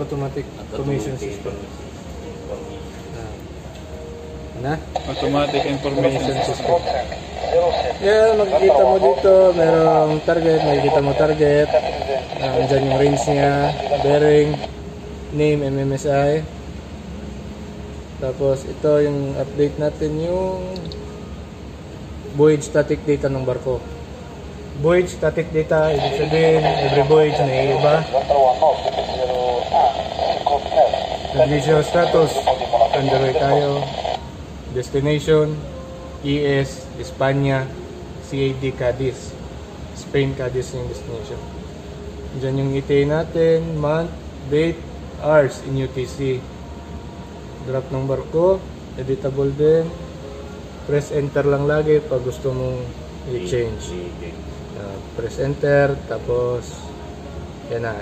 automatic information system. Ano? Automatic information system. Yeah, makikita mo dito, merong target, makikita mo target. Andyan yung range niya, bearing, name, MMSI. Tapos ito yung update natin yung voyage static data ng barko. Voyage static data, ibig sabihin, every voyage may iba. Navigation status, underway tayo. Destination, ES, Espanya, CAD, Cadiz. Spain, Cadiz yung destination. Diyan yung ETA natin, month, date, hours in UTC. Drop ng barko, editable din. Press enter lang lagi pag gusto mong i-change. Press enter, tapos yan na.